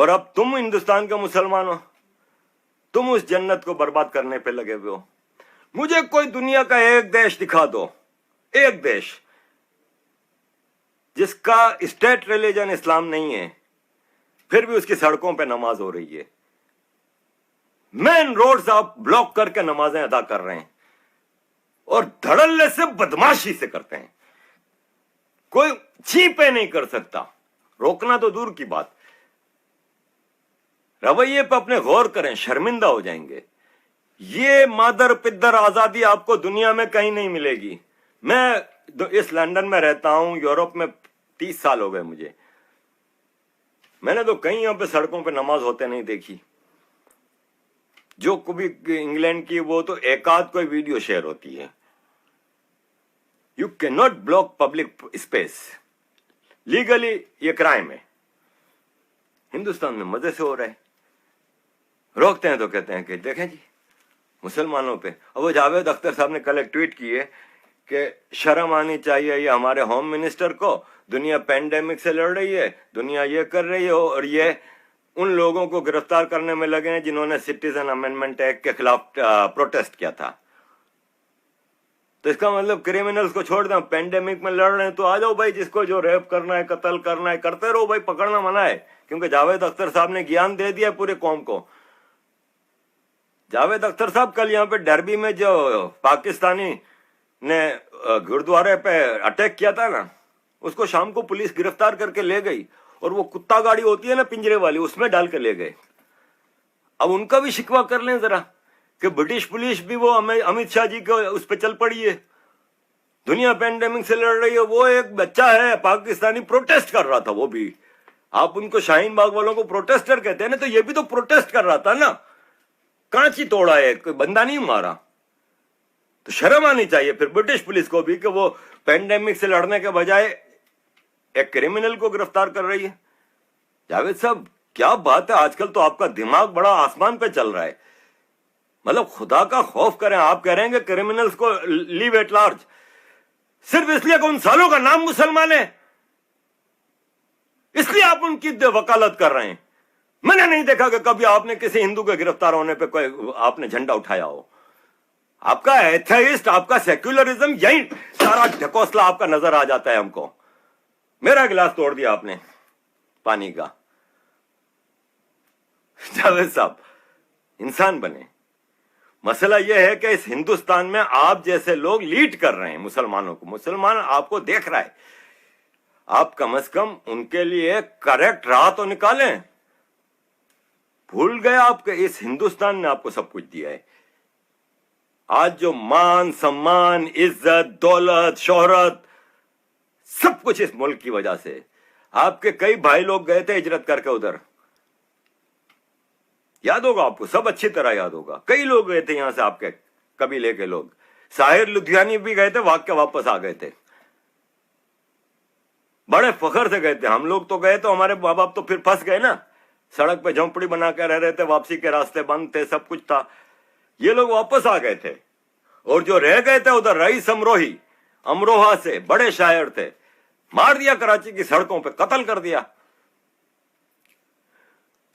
اور اب تم ہندوستان کے مسلمان ہو, تم اس جنت کو برباد کرنے پہ لگے ہوئے ہو. مجھے کوئی دنیا کا ایک دیش دکھا دو, ایک دیش جس کا اسٹیٹ ریلیجن اسلام نہیں ہے, پھر بھی اس کی سڑکوں پہ نماز ہو رہی ہے, مین روڈز آپ بلاک کر کے نمازیں ادا کر رہے ہیں, اور دھڑلے سے بدماشی سے کرتے ہیں. کوئی چی پہ نہیں کر سکتا, روکنا تو دور کی بات. رویے پہ اپنے غور کریں, شرمندہ ہو جائیں گے. یہ مادر پدر آزادی آپ کو دنیا میں کہیں نہیں ملے گی. میں اس لندن میں رہتا ہوں, یورپ میں 30 سال ہو گئے مجھے, میں نے تو کہیں یہاں پہ سڑکوں پہ نماز ہوتے نہیں دیکھی. جو کبھی انگلینڈ کی وہ تو ایک آدھ کوئی ویڈیو شیئر ہوتی ہے. You can not block public space, legally یہ کرائم ہے. ہندوستان میں مزے سے ہو رہا ہے, روکتے ہیں تو کہتے ہیں کہ دیکھیں جی مسلمانوں پہ. اور وہ جاوید اختر صاحب نے کل ایک ٹویٹ کی ہے کہ شرم آنی چاہیے یہ ہمارے ہوم منسٹر کو, دنیا پینڈیمک سے لڑ رہی ہے, دنیا یہ کر رہی ہے, اور یہ ان لوگوں کو گرفتار کرنے میں لگے ہیں جنہوں نے سٹیزن امینڈمنٹ ایکٹ کے خلاف پروٹیسٹ کیا تھا. تو اس کا مطلب کریمنلز کو چھوڑ دیں, پینڈیمک میں لڑ رہے ہیں تو آ جاؤ بھائی, جس کو جو ریپ کرنا ہے قتل کرنا ہے کرتے رہو بھائی, پکڑنا منع ہے. کیونکہ جاوید اختر صاحب نے گیان دے دیا پورے قوم کو. جاوید اختر صاحب کل یہاں پہ ڈربی میں جو پاکستانی نے گردوارے پہ اٹیک کیا تھا نا, اس کو شام کو پولیس گرفتار کر کے لے گئی, اور وہ کتا گاڑی ہوتی ہے نا پنجرے والی, اس میں ڈال کے لے گئے. اب ان کا بھی شکوہ کر لیں ذرا کہ برٹش پولیس بھی وہ امت شاہ جی کو اس پہ چل پڑی ہے, دنیا پینڈیمک سے لڑ رہی ہے. وہ ایک بچہ ہے پاکستانی پروٹیسٹ کر رہا تھا, وہ بھی آپ ان کو شاہین باغ والوں کو پروٹیسٹر کہتے ہیں نا, تو یہ بھی تو پروٹیسٹ کر رہا تھا نا, کانچی توڑا ہے, کوئی بندہ نہیں مارا. تو شرم آنی چاہیے پھر برٹش پولیس کو بھی کہ وہ پینڈیمک سے لڑنے کے بجائے ایک کریمنل کو گرفتار کر رہی ہے. جاوید صاحب کیا بات ہے, آج کل تو آپ کا دماغ بڑا آسمان پہ چل رہا ہے. مطلب خدا کا خوف کریں, آپ کہہ رہے ہیں کہ کریمنلز کو لیو ایٹ لارج, صرف اس لیے کہ ان سالوں کا نام مسلمان ہے, اس لیے آپ ان کی وکالت کر رہے ہیں. میں نے نہیں دیکھا کہ کبھی آپ نے کسی ہندو کے گرفتار ہونے پہ کوئی آپ نے جھنڈا اٹھایا ہو. آپ کا ایتھائسٹ, آپ کا سیکولرزم, یہی سارا ڈھکوسلا آپ کا نظر آ جاتا ہے ہم کو. میرا گلاس توڑ دیا آپ نے پانی کا. جاوید صاحب انسان بنے. مسئلہ یہ ہے کہ اس ہندوستان میں آپ جیسے لوگ لیڈ کر رہے ہیں مسلمانوں کو. مسلمان آپ کو دیکھ رہا ہے, آپ کم از کم ان کے لیے کریکٹ راہ تو نکالیں. بھول گئے آپ کہ اس ہندوستان نے آپ کو سب کچھ دیا ہے. آج جو مان سمان, عزت, دولت, شہرت, سب کچھ اس ملک کی وجہ سے. آپ کے کئی بھائی لوگ گئے تھے ہجرت کر کے ادھر, یاد ہوگا آپ کو, سب اچھی طرح یاد ہوگا. کئی لوگ گئے تھے یہاں سے, آپ کے قبیلے کے لوگ. ساحر لدھیانی بھی گئے تھے, واق کے واپس آ گئے تھے, بڑے فخر سے گئے تھے. ہم لوگ تو گئے تو ہمارے ماں باپ تو پھر پھنس گئے نا, سڑک پہ جھونپڑی بنا کے رہ رہے تھے, واپسی کے راستے بند تھے, سب کچھ تھا. یہ لوگ واپس آ گئے تھے, اور جو رہ گئے تھے ادھر, رئیس امروہی امروہا سے بڑے شاعر تھے, مار دیا کراچی کی سڑکوں پہ, قتل کر دیا.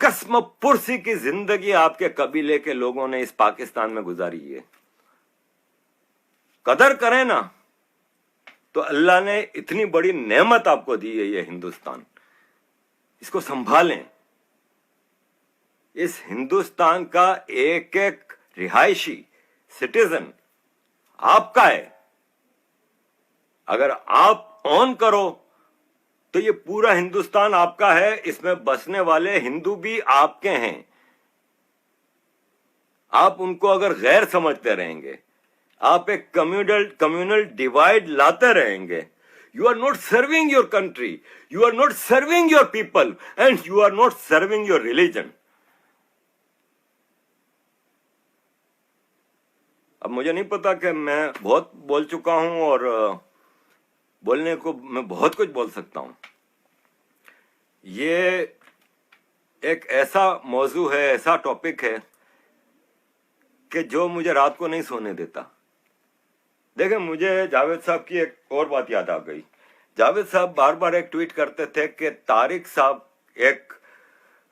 قسم پرسی کی زندگی آپ کے قبیلے کے لوگوں نے اس پاکستان میں گزاری ہے. قدر کریں نا, تو اللہ نے اتنی بڑی نعمت آپ کو دی ہے یہ ہندوستان, اس کو سنبھالیں. اس ہندوستان کا ایک ایک رہائشی سٹیزن آپ کا ہے. اگر آپ آن کرو تو یہ پورا ہندوستان آپ کا ہے, اس میں بسنے والے ہندو بھی آپ کے ہیں. آپ ان کو اگر غیر سمجھتے رہیں گے, آپ ایک کمیونل ڈیوائڈ لاتے رہیں گے, you are not serving your country, you are not serving your people, and you are not serving your religion. اب مجھے نہیں پتا کہ میں بہت بول چکا ہوں, اور بولنے کو میں بہت کچھ بول سکتا ہوں. یہ ایک ایسا موضوع ہے, ایسا ٹاپک ہے کہ جو مجھے رات کو نہیں سونے دیتا. دیکھیں, مجھے جاوید صاحب کی ایک اور بات یاد آ گئی. جاوید صاحب بار بار ایک ٹویٹ کرتے تھے کہ طارق صاحب ایک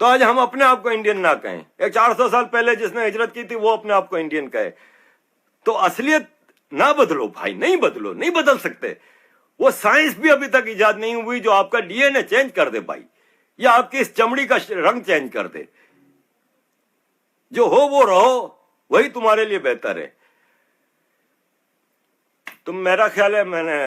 تو آج ہم اپنے آپ کو انڈین نہ کہیں. ایک 400 سال پہلے جس نے ہجرت کی تھی وہ اپنے آپ کو انڈین کہے. تو اصلیت نہ بدلو بھائی, نہیں بدلو, نہیں بدل سکتے. وہ سائنس بھی ابھی تک ایجاد نہیں ہوئی جو آپ کا ڈی این اے چینج کر دے بھائی, یا آپ کی اس چمڑی کا رنگ چینج کر دے. جو ہو وہ رہو, وہی تمہارے لیے بہتر ہے. تم, میرا خیال ہے میں نے